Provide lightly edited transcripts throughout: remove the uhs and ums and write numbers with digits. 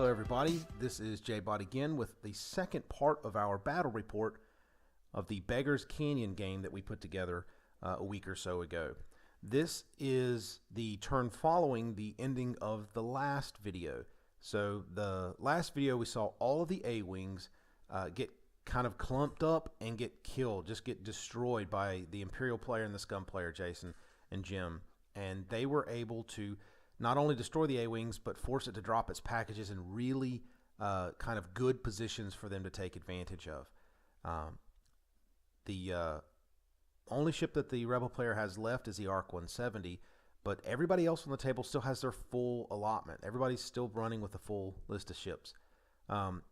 Hello everybody, this is JBot again with the second part of our battle report of the Beggar's Canyon game that we put together a week or so ago. This is the turn following the ending of the last video. So the last video we saw all of the A-Wings get kind of clumped up and get killed, just get destroyed by the Imperial player and the Scum player, Jason and Jim. And they were able to not only destroy the A-Wings, but force it to drop its packages in really kind of good positions for them to take advantage of. The only ship that the Rebel player has left is the ARC 170, but everybody else on the table still has their full allotment. Everybody's still running with a full list of ships.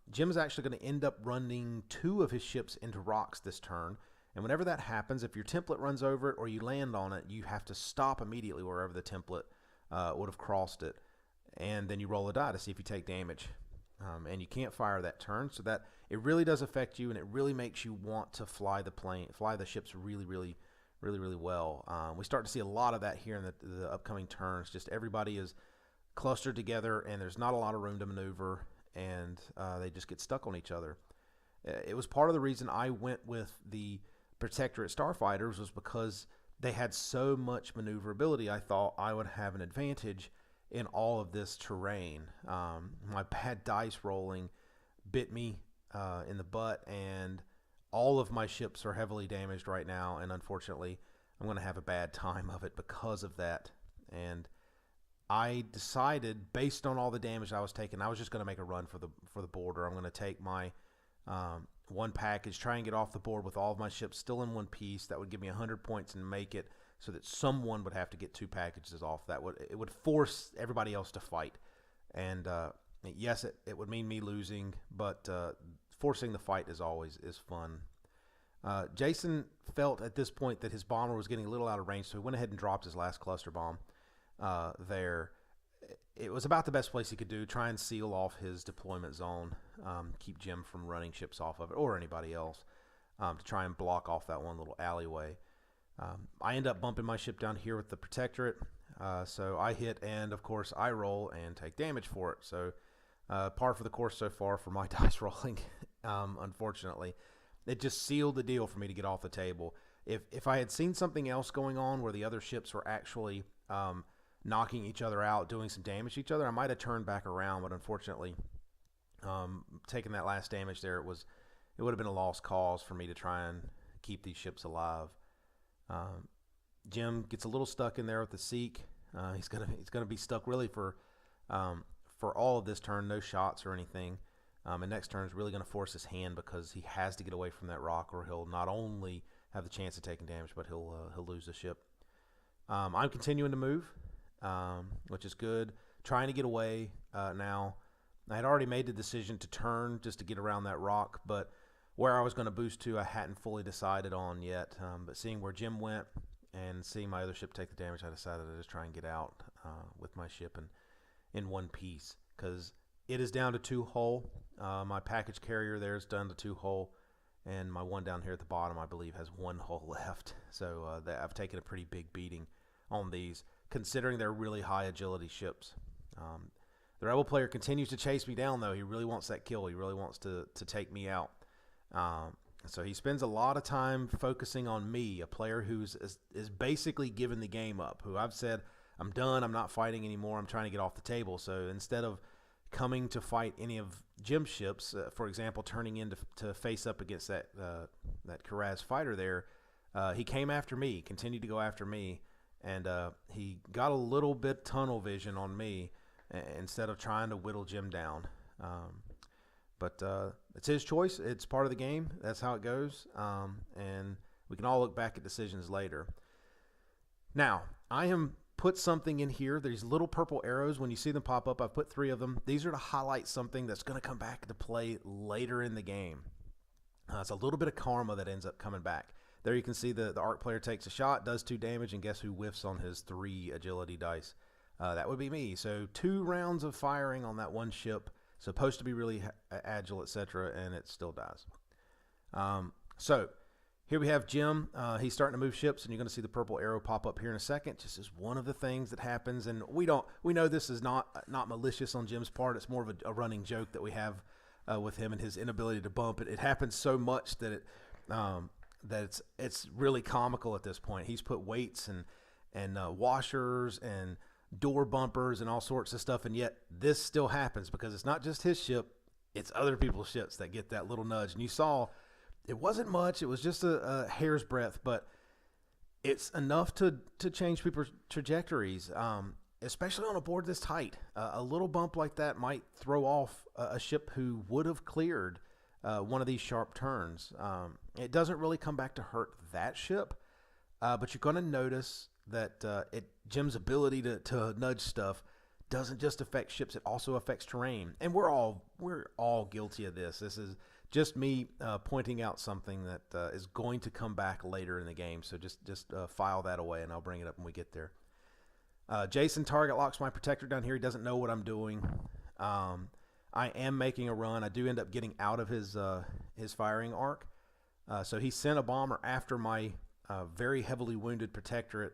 Jim is actually going to end up running 2 of his ships into rocks this turn, and whenever that happens, if your template runs over it or you land on it, you have to stop immediately wherever the template would have crossed it, and then you roll a die to see if you take damage. And you can't fire that turn, so that it really does affect you, and it really makes you want to fly the ships really well. We start to see a lot of that here in the upcoming turns. Just everybody is clustered together, and there's not a lot of room to maneuver, and they just get stuck on each other. It was part of the reason I went with the Protectorate Starfighters, was because they had so much maneuverability. I thought I would have an advantage in all of this terrain. My bad dice rolling bit me in the butt, and all of my ships are heavily damaged right now, and unfortunately I'm going to have a bad time of it because of that. And I decided, based on all the damage I was taking, I was just going to make a run for the border. I'm going to take my one package, try and get off the board with all of my ships still in one piece. That would give me 100 points and make it so that someone would have to get 2 packages off. It would force everybody else to fight. And yes, it would mean me losing, but forcing the fight is fun. Jason felt at this point that his bomber was getting a little out of range, so he went ahead and dropped his last cluster bomb there. It was about the best place he could do, try and seal off his deployment zone, keep Jim from running ships off of it, or anybody else, to try and block off that one little alleyway. I end up bumping my ship down here with the Protectorate, so I hit, and of course I roll and take damage for it. So par for the course so far for my dice rolling. Unfortunately, it just sealed the deal for me to get off the table. If I had seen something else going on where the other ships were actually knocking each other out, doing some damage to each other, I might have turned back around, but unfortunately, taking that last damage there, it would have been a lost cause for me to try and keep these ships alive. Jim gets a little stuck in there with the Seek. He's gonna be stuck really for all of this turn, no shots or anything. And next turn is really going to force his hand, because he has to get away from that rock, or he'll not only have the chance of taking damage, but he'll lose the ship. I'm continuing to move, which is good. Trying to get away now. I had already made the decision to turn just to get around that rock, but where I was going to boost to, I hadn't fully decided on yet. But seeing where Jim went and seeing my other ship take the damage, I decided to just try and get out with my ship in one piece, because it is down to 2 hull. My package carrier there is down to 2 hull, and my one down here at the bottom, I believe, has 1 hull left. So I've taken a pretty big beating on these, considering they're really high agility ships. The Rebel player continues to chase me down, though. He really wants that kill. He really wants to take me out. So he spends a lot of time focusing on me, a player who's is basically given the game up, who I've said, I'm done, I'm not fighting anymore, I'm trying to get off the table. So instead of coming to fight any of Jim's ships, for example, turning in to face up against that Karaz fighter there, he came after me, continued to go after me, and he got a little bit tunnel vision on me instead of trying to whittle Jim down. But it's his choice. It's part of the game. That's how it goes. And we can all look back at decisions later. Now, I am put something in here. These little purple arrows, when you see them pop up, I've put 3 of them. These are to highlight something that's going to come back into play later in the game. It's a little bit of karma that ends up coming back. There you can see the ARC player takes a shot, does 2 damage, and guess who whiffs on his 3 agility dice? That would be me. So 2 rounds of firing on that one ship, supposed to be really agile, etc., and it still dies. So Here we have Jim. He's starting to move ships, and you're going to see the purple arrow pop up here in a second. Just as one of the things that happens, and we know this is not malicious on Jim's part. It's more of a running joke that we have with him and his inability to bump. It happens so much that it's really comical at this point. He's put weights and washers and door bumpers and all sorts of stuff, and yet this still happens because it's not just his ship; it's other people's ships that get that little nudge. And you saw. It wasn't much. It was just a hair's breadth, but it's enough to change people's trajectories, especially on a board this tight. A little bump like that might throw off a ship who would have cleared one of these sharp turns. It doesn't really come back to hurt that ship, but you're going to notice that Jim's ability to nudge stuff doesn't just affect ships; it also affects terrain, and we're all guilty of this. This is just me pointing out something that is going to come back later in the game. So just file that away, and I'll bring it up when we get there. Jason target locks my protector down here. He doesn't know what I'm doing. I am making a run. I do end up getting out of his firing arc. So he sent a bomber after my very heavily wounded protectorate.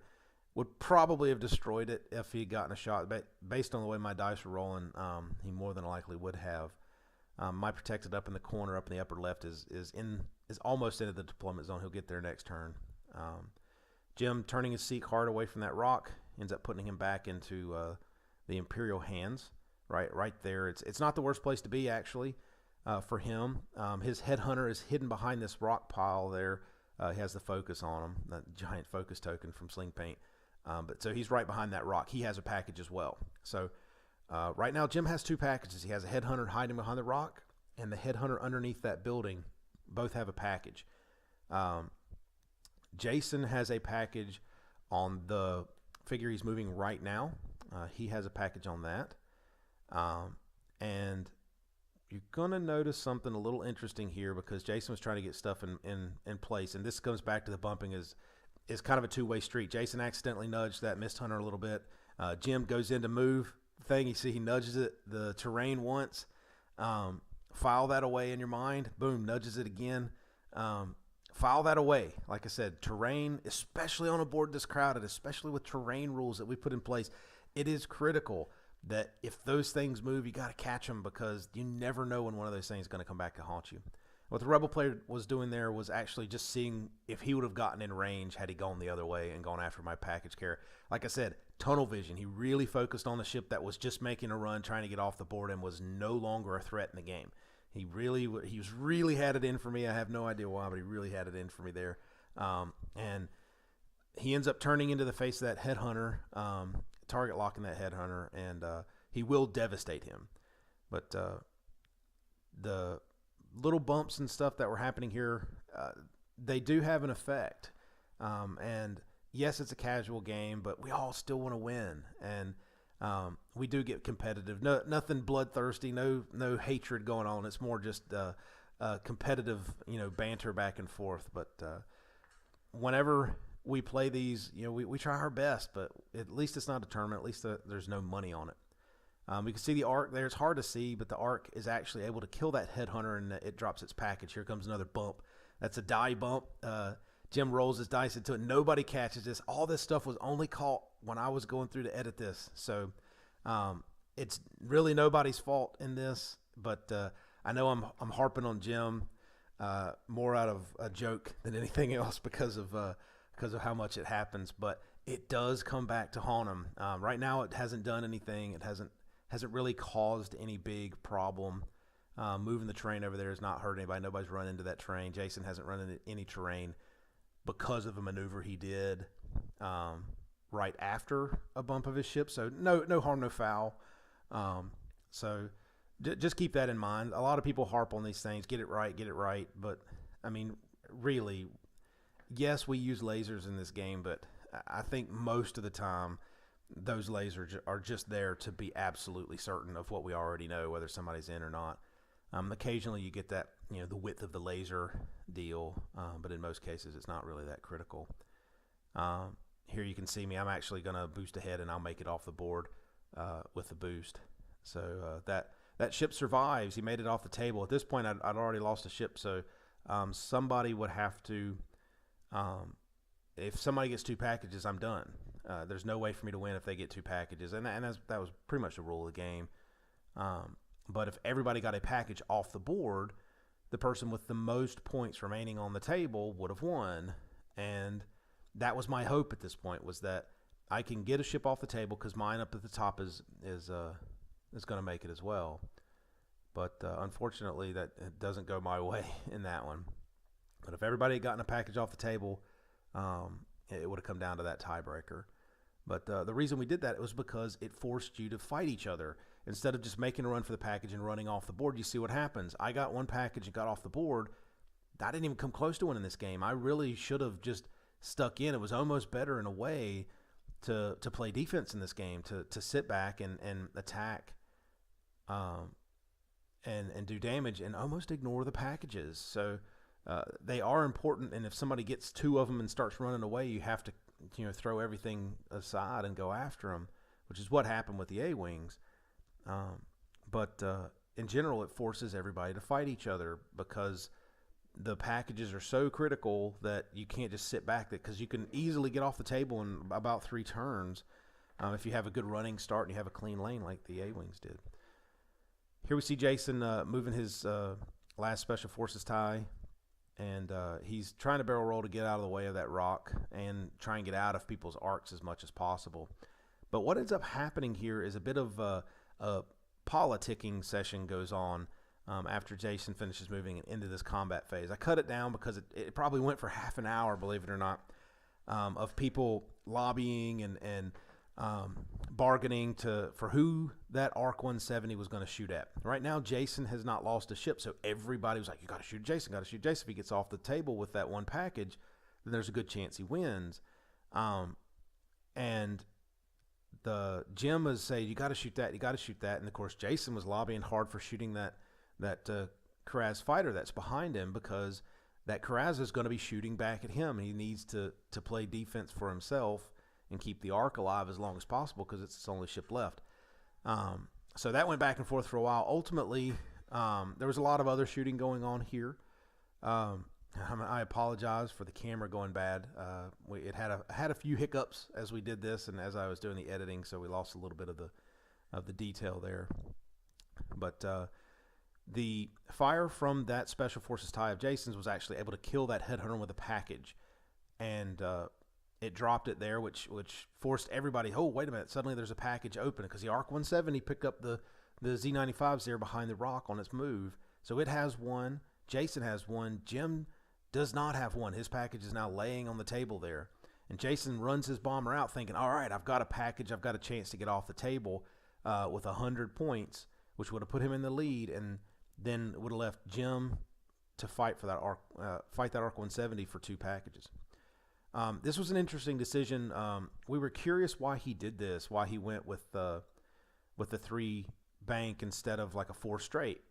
Would probably have destroyed it if he had gotten a shot. But based on the way my dice were rolling, he more than likely would have. My protected up in the corner, up in the upper left, is almost into the deployment zone. He'll get there next turn. Jim turning his seek hard away from that rock ends up putting him back into the Imperial hands. Right there. It's not the worst place to be actually for him. His headhunter is hidden behind this rock pile there. He has the focus on him, that giant focus token from Sling Paint. But so he's right behind that rock. He has a package as well. So. Right now, Jim has two packages. He has a headhunter hiding behind the rock and the headhunter underneath that building. Both have a package. Jason has a package on the figure he's moving right now. He has a package on that. And you're going to notice something a little interesting here because Jason was trying to get stuff in place. And this comes back to the bumping is kind of a two-way street. Jason accidentally nudged that mist hunter a little bit. Jim goes in to move thing. You see he nudges the terrain once. File that away in your mind. Boom, nudges it again. File that away. Like I said, terrain, especially on a board this crowded, especially with terrain rules that we put in place, it is critical that if those things move, you got to catch them because you never know when one of those things is going to come back to haunt you. What the Rebel player was doing there was actually just seeing if he would have gotten in range had he gone the other way and gone after my package carrier. Like I said, tunnel vision. He really focused on the ship that was just making a run, trying to get off the board, and was no longer a threat in the game. He really had it in for me. I have no idea why, but he really had it in for me there. And he ends up turning into the face of that headhunter, target locking that headhunter, and he will devastate him. But the little bumps and stuff that were happening here, they do have an effect. And yes, it's a casual game, but we all still want to win. And we do get competitive. Nothing bloodthirsty, no hatred going on. It's more just competitive, banter back and forth. But whenever we play these, we try our best, but at least it's not a tournament. At least there's no money on it. We can see the arc there. It's hard to see, but the arc is actually able to kill that headhunter, and it drops its package. Here comes another bump. That's a die bump. Jim rolls his dice into it. Nobody catches this. All this stuff was only caught when I was going through to edit this. So it's really nobody's fault in this, but I know I'm harping on Jim more out of a joke than anything else because of how much it happens. But it does come back to haunt him. Right now, it hasn't done anything. It hasn't really caused any big problem. Moving the terrain over there has not hurt anybody. Nobody's run into that terrain. Jason hasn't run into any terrain because of a maneuver he did right after a bump of his ship. So no harm, no foul. So just keep that in mind. A lot of people harp on these things. Get it right. But, I mean, really, yes, we use lasers in this game, but I think most of the time those lasers are just there to be absolutely certain of what we already know, whether somebody's in or not. Occasionally you get that, the width of the laser deal, but in most cases it's not really that critical. Here you can see me. I'm actually going to boost ahead, and I'll make it off the board with the boost. So that ship survives. He made it off the table. At this point, I'd already lost a ship, so somebody would have to If somebody gets 2 packages, I'm done. There's no way for me to win if they get 2 packages, and that was pretty much the rule of the game. But if everybody got a package off the board, the person with the most points remaining on the table would have won. And that was my hope at this point, was that I can get a ship off the table because mine up at the top is going to make it as well. But unfortunately, that it doesn't go my way in that one. But if everybody had gotten a package off the table, it would have come down to that tiebreaker. But the reason we did that was because it forced you to fight each other. Instead of just making a run for the package and running off the board, you see what happens. I got 1 package and got off the board. I didn't even come close to winning this game. I really should have just stuck in. It was almost better in a way to play defense in this game, to sit back and attack and do damage and almost ignore the packages. So they are important, and if somebody gets 2 of them and starts running away, you have to throw everything aside and go after them, which is what happened with the A-Wings. But in general, it forces everybody to fight each other because the packages are so critical that you can't just sit back, because you can easily get off the table in about 3 turns if you have a good running start and you have a clean lane like the A-Wings did. Here we see Jason moving his last Special Forces tie, and he's trying to barrel roll to get out of the way of that rock and try and get out of people's arcs as much as possible. But what ends up happening here is a bit of a politicking session goes on after Jason finishes moving into this combat phase. I cut it down because it probably went for half an hour, believe it or not, of people lobbying and bargaining for who that Arc 170 was going to shoot at. Right now, Jason has not lost a ship, so everybody was like, you got to shoot Jason, got to shoot Jason. If he gets off the table with that 1 package, then there's a good chance he wins. And the Jim was saying, you got to shoot that, you got to shoot that. And, of course, Jason was lobbying hard for shooting that Karaz fighter that's behind him, because that Karaz is going to be shooting back at him. He needs to play defense for himself and keep the Ark alive as long as possible because it's its only ship left. So that went back and forth for a while. Ultimately, there was a lot of other shooting going on here. I apologize for the camera going bad. It had a few hiccups as we did this and as I was doing the editing, so we lost a little bit of the detail there. But the fire from that Special Forces tie of Jason's was actually able to kill that headhunter with a package, and it dropped it there, which forced everybody, oh, wait a minute, suddenly there's a package open, because the Arc 170 picked up the Z95s there behind the rock on its move. So it has 1. Jason has 1. Jim does not have 1. His package is now laying on the table there. And Jason runs his bomber out thinking, all right, I've got a package. I've got a chance to get off the table with 100 points, which would have put him in the lead, and then would have left Jim to fight for that Arc 170 for 2 packages. This was an interesting decision. We were curious why he did this, why he went with the 3 bank instead of like a 4 straight.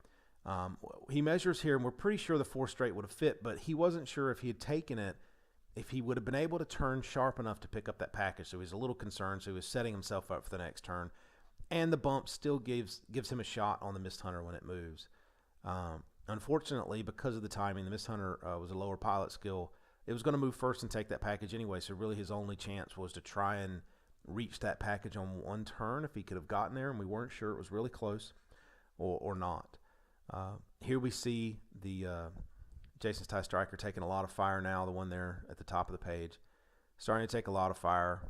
He measures here, and we're pretty sure the 4 straight would have fit, but he wasn't sure if he had taken it, if he would have been able to turn sharp enough to pick up that package. So he was a little concerned, so he was setting himself up for the next turn. And the bump still gives him a shot on the Mist Hunter when it moves. Unfortunately, because of the timing, the Mist Hunter was a lower pilot skill. It was going to move first and take that package anyway, so really his only chance was to try and reach that package on 1 turn if he could have gotten there, and we weren't sure it was really close or not. Here we see the Jason's TIE Striker taking a lot of fire now, the one there at the top of the page. Starting to take a lot of fire.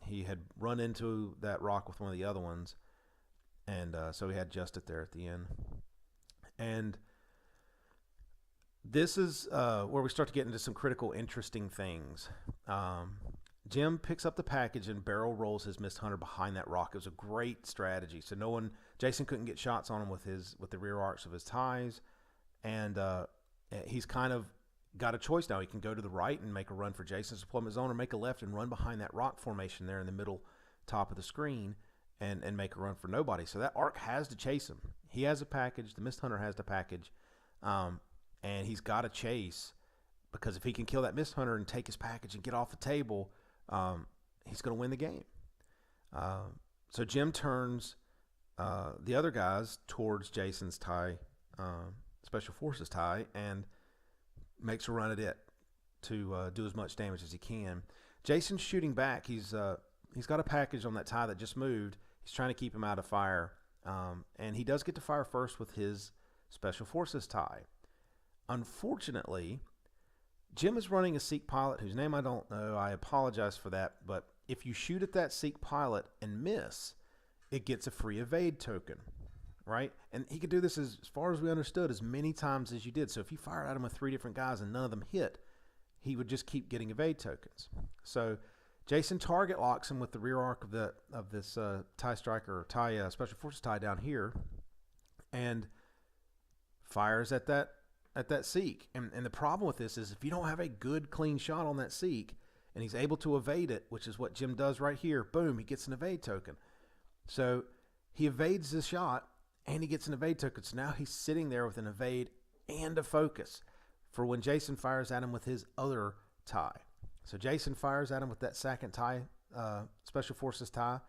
He had run into that rock with one of the other ones, and so he had just it there at the end. And this is where we start to get into some critical, interesting things. Jim picks up the package and barrel rolls his Mist Hunter behind that rock. It was a great strategy. So Jason couldn't get shots on him with the rear arcs of his ties, and he's kind of got a choice now. He can go to the right and make a run for Jason's deployment zone, or make a left and run behind that rock formation there in the middle top of the screen and make a run for nobody. So that arc has to chase him. He has a package. The Mist Hunter has the package. And he's got to chase, because if he can kill that Mist Hunter and take his package and get off the table, he's going to win the game. So Jim turns the other guys towards Jason's tie, Special Forces tie, and makes a run at it. to do as much damage as he can. Jason's shooting back. He's got a package on that tie that just moved. He's trying to keep him out of fire. And he does get to fire first with his Special Forces tie. Unfortunately, Jim is running a Seek pilot whose name I don't know. I apologize for that. But if you shoot at that Seek pilot and miss, it gets a free evade token, right? And he could do this, as far as we understood, as many times as you did. So if you fired at him with 3 different guys and none of them hit, he would just keep getting evade tokens. So Jason target locks him with the rear arc of this TIE Striker or TIE Special Forces tie down here, and fires at that Seek. And the problem with this is if you don't have a good clean shot on that Seek and he's able to evade it, which is what Jim does right here, boom, he gets an evade token. So he evades the shot and he gets an evade token. So now he's sitting there with an evade and a focus for when Jason fires at him with his other tie. So Jason fires at him with that second tie, Special Forces tie.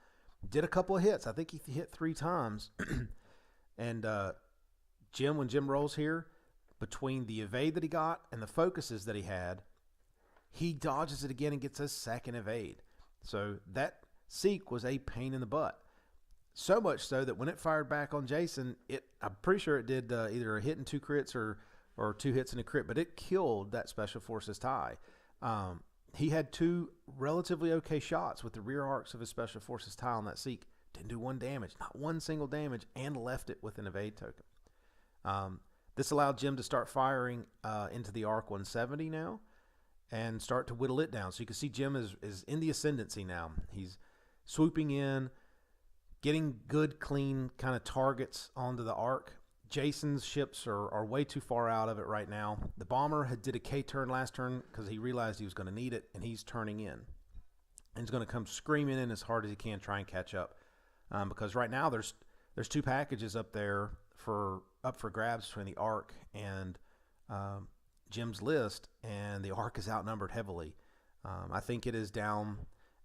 Did a couple of hits. I think he hit 3 times. And when Jim rolls here, between the evade that he got and the focuses that he had, he dodges it again and gets a second evade. So that Seek was a pain in the butt. So much so that when it fired back on Jason, I'm pretty sure it did either a hit and 2 crits or 2 hits and a crit, but it killed that Special Forces tie. He had 2 relatively okay shots with the rear arcs of his Special Forces tie on that Seek. Didn't do 1 damage, not 1 single damage, and left it with an evade token. This allowed Jim to start firing into the Arc 170 now and start to whittle it down. So you can see Jim is in the ascendancy now. He's swooping in, getting good, clean kind of targets onto the Arc. Jason's ships are way too far out of it right now. The bomber did a K-turn last turn because he realized he was going to need it, and he's turning in. And he's going to come screaming in as hard as he can, try and catch up. Because right now there's 2 packages up there up for grabs between the Arc and Jim's list, and the Arc is outnumbered heavily. I think it is down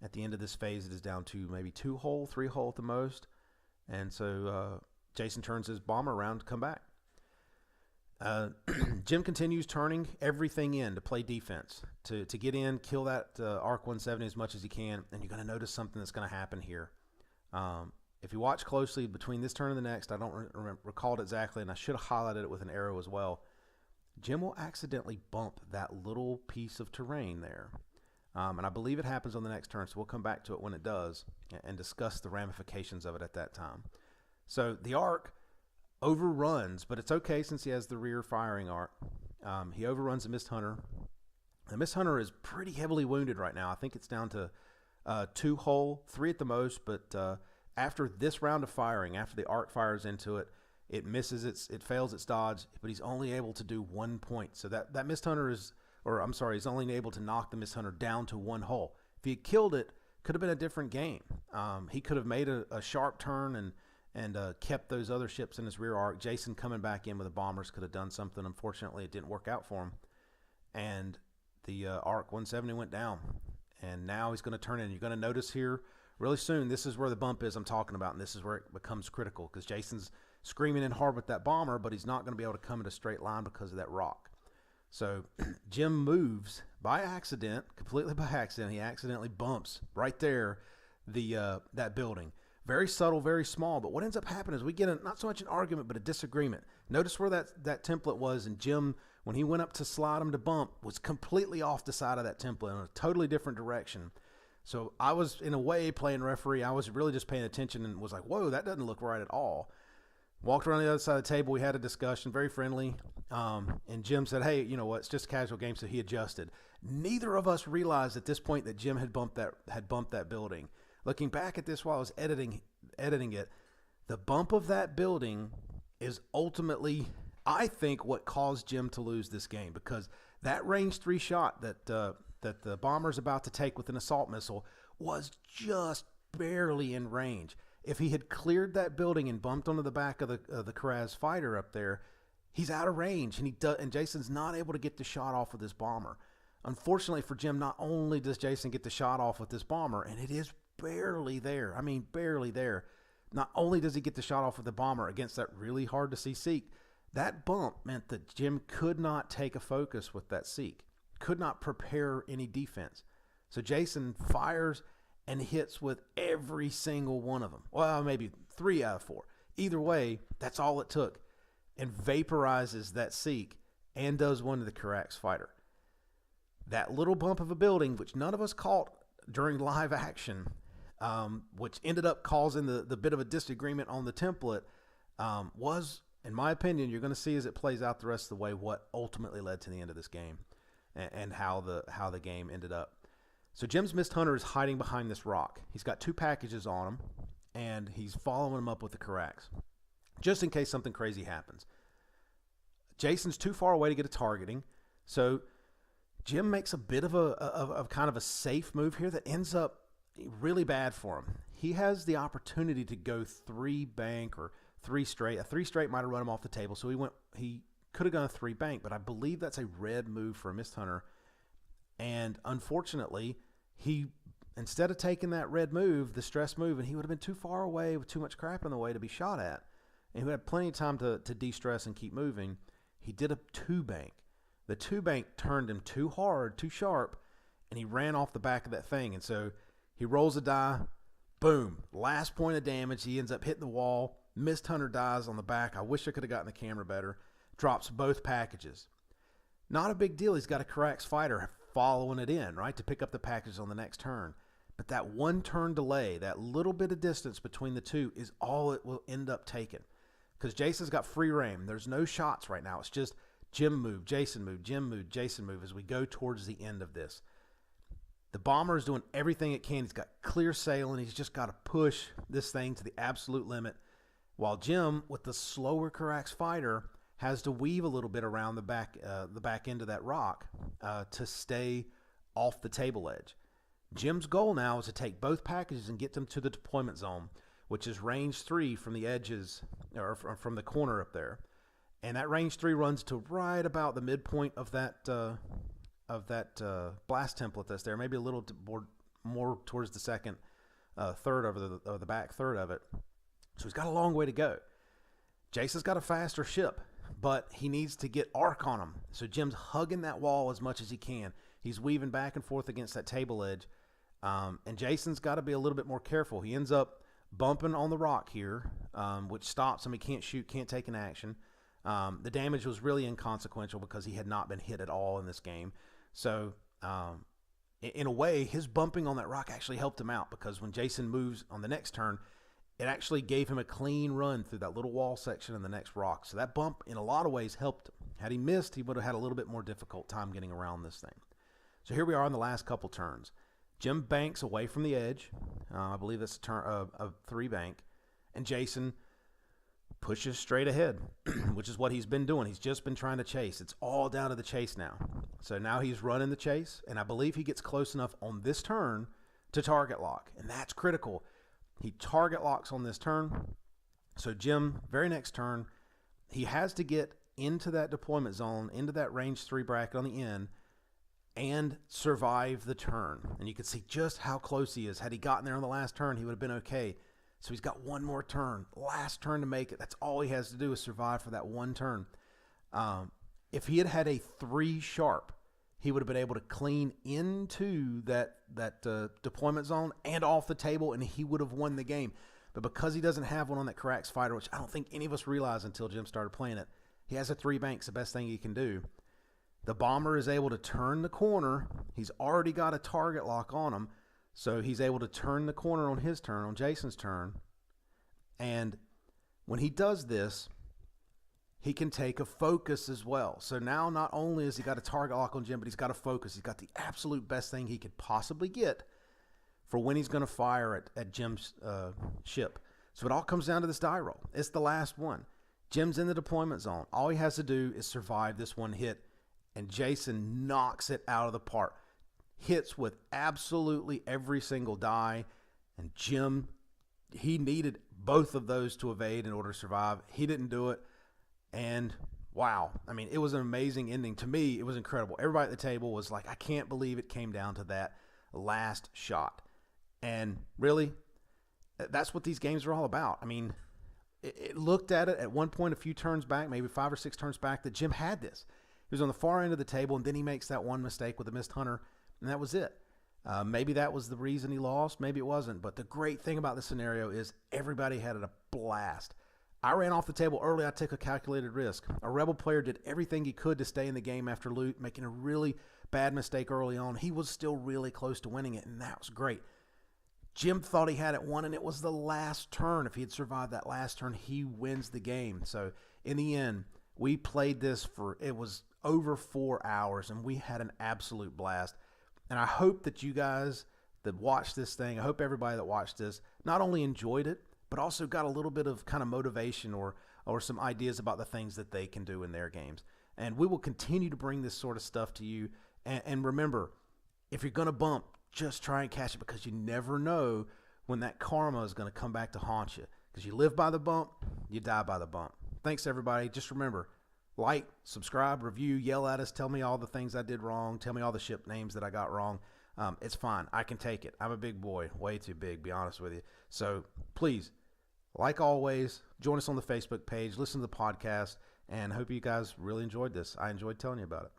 at the end of this phase. It is down to maybe 2 hull, 3 hull at the most, and so Jason turns his bomber around to come back. Jim continues turning everything in to play defense, to get in, kill that Arc 170 as much as he can, and you're going to notice something that's going to happen here. If you watch closely between this turn and the next, I don't recall it exactly, and I should have highlighted it with an arrow as well. Jim will accidentally bump that little piece of terrain there. And I believe it happens on the next turn, so we'll come back to it when it does and discuss the ramifications of it at that time. So the Arc overruns, but it's okay since he has the rear firing arc. He overruns the Mist Hunter. The Mist Hunter is pretty heavily wounded right now. I think it's down to 2 hull, 3 at the most, but after this round of firing, after the Arc fires into it, it misses it fails its dodge, but he's only able to do 1 point. So that Mist Hunter he's only able to knock the Mist Hunter down to 1 hull. If he had killed it, could have been a different game. He could have made a sharp turn and kept those other ships in his rear arc. Jason coming back in with the bombers could have done something. Unfortunately, it didn't work out for him. And the Arc 170 went down. And now he's going to turn in. You're going to notice here really soon, this is where the bump is I'm talking about, and this is where it becomes critical because Jason's screaming in hard with that bomber, but he's not going to be able to come in a straight line because of that rock. So Jim moves by accident, completely by accident. He accidentally bumps right there that building. Very subtle, very small, but what ends up happening is we get not so much an argument, but a disagreement. Notice where that template was, and Jim, when he went up to slide him to bump, was completely off the side of that template in a totally different direction. So I was, in a way, playing referee. I was really just paying attention and was like, whoa, that doesn't look right at all. Walked around the other side of the table. We had a discussion, very friendly. And Jim said, hey, you know what? It's just a casual game, so he adjusted. Neither of us realized at this point that Jim had bumped that building. Looking back at this while I was editing it, the bump of that building is ultimately, I think, what caused Jim to lose this game, because that range 3 shot that the bomber's about to take with an assault missile was just barely in range. If he had cleared that building and bumped onto the back of the Karaz fighter up there, he's out of range, and Jason's not able to get the shot off with this bomber. Unfortunately for Jim, not only does Jason get the shot off with this bomber, and it is barely there. I mean, barely there. Not only does he get the shot off with the bomber against that really hard to see Seek, that bump meant that Jim could not take a focus with that Seek. could not prepare any defense. So Jason fires and hits with every single one of them. Well, maybe 3 out of 4. Either way, that's all it took. And vaporizes that Seek and does one to the Karax fighter. That little bump of a building, which none of us caught during live action, which ended up causing the bit of a disagreement on the template, was, in my opinion, you're going to see as it plays out the rest of the way, what ultimately led to the end of this game and how the game ended up. So Jim's Mist Hunter is hiding behind this rock. He's got 2 packages on him, and he's following him up with the Karax, just in case something crazy happens. Jason's too far away to get a targeting, so Jim makes a bit of a kind of a safe move here that ends up really bad for him. He has the opportunity to go 3 bank or 3 straight. A 3 straight might have run him off the table, so he could have gone a 3 bank, but I believe that's a red move for a Mist Hunter. And unfortunately, he, instead of taking that red move, the stress move, and he would have been too far away with too much crap in the way to be shot at, and he would have plenty of time to de-stress and keep moving. He did a 2 bank. The 2 bank turned him too hard, too sharp, and he ran off the back of that thing. And so he rolls a die, boom, last point of damage. He ends up hitting the wall. Mist Hunter dies on the back. I wish I could have gotten the camera better. Drops both packages. Not a big deal. He's got a Karax fighter following it in, right, to pick up the package on the next turn. But that 1 turn delay, that little bit of distance between the 2 is all it will end up taking. Because Jason's got free reign. There's no shots right now. It's just Jim move, Jason move, Jim move, Jason move as we go towards the end of this. The bomber is doing everything it can. He's got clear sailing. He's just got to push this thing to the absolute limit. While Jim, with the slower Karax fighter, has to weave a little bit around the back end of that rock to stay off the table edge. Jim's goal now is to take both packages and get them to the deployment zone, which is range 3 from the edges, or from the corner up there. And that range 3 runs to right about the midpoint of that blast template that's there, maybe a little more towards the second third of the back third of it. So he's got a long way to go. Jason's got a faster ship, but he needs to get arc on him. So Jim's hugging that wall as much as he can. He's weaving back and forth against that table edge. And Jason's got to be a little bit more careful. He ends up bumping on the rock here, which stops him. He can't shoot, can't take an action. The damage was really inconsequential because he had not been hit at all in this game. So in a way, his bumping on that rock actually helped him out, because when Jason moves on the next turn, it actually gave him a clean run through that little wall section in the next rock. So that bump, in a lot of ways, helped him. Had he missed, he would have had a little bit more difficult time getting around this thing. So here we are in the last couple turns. Jim banks away from the edge. I believe that's a 3 bank. And Jason pushes straight ahead, which is what he's been doing. He's just been trying to chase. It's all down to the chase now. So now he's running the chase, and I believe he gets close enough on this turn to target lock, and that's critical. He target locks on this turn. So Jim, very next turn, he has to get into that deployment zone, into that range 3 bracket on the end, and survive the turn. And you can see just how close he is. Had he gotten there on the last turn, he would have been okay. So he's got one more turn, last turn to make it. That's all he has to do is survive for that one turn. If he had had a 3 sharp, he would have been able to clean into that deployment zone and off the table, and he would have won the game. But because he doesn't have one on that Karax fighter, which I don't think any of us realized until Jim started playing it, he has a 3 banks, the best thing he can do. The bomber is able to turn the corner. He's already got a target lock on him, so he's able to turn the corner on his turn, on Jason's turn. And when he does this, he can take a focus as well. So now not only has he got a target lock on Jim, but he's got a focus. He's got the absolute best thing he could possibly get for when he's going to fire at Jim's ship. So it all comes down to this die roll. It's the last one. Jim's in the deployment zone. All he has to do is survive this one hit, and Jason knocks it out of the park. Hits with absolutely every single die, and Jim, he needed both of those to evade in order to survive. He didn't do it, and wow. I mean, it was an amazing ending. To me, it was incredible. Everybody at the table was like, I can't believe it came down to that last shot. And really, that's what these games are all about. I mean, it looked at it at one point a few turns back, maybe 5 or 6 turns back, that Jim had this. He was on the far end of the table, and then he makes that one mistake with a missed hunter, and that was it. Maybe that was the reason he lost. Maybe it wasn't. But the great thing about this scenario is everybody had a blast. I ran off the table early. I took a calculated risk. A Rebel player did everything he could to stay in the game after loot, making a really bad mistake early on. He was still really close to winning it, and that was great. Jim thought he had it won, and it was the last turn. If he had survived that last turn, he wins the game. So in the end, we played this it was over 4 hours, and we had an absolute blast. And I hope that you guys that watched this thing, I hope everybody that watched this not only enjoyed it, but also got a little bit of kind of motivation or some ideas about the things that they can do in their games. And we will continue to bring this sort of stuff to you. And remember, if you're going to bump, just try and catch it, because you never know when that karma is going to come back to haunt you. Because you live by the bump, you die by the bump. Thanks, everybody. Just remember, like, subscribe, review, yell at us, tell me all the things I did wrong, tell me all the ship names that I got wrong. It's fine. I can take it. I'm a big boy, way too big, be honest with you. So please, like always, join us on the Facebook page, listen to the podcast, and I hope you guys really enjoyed this. I enjoyed telling you about it.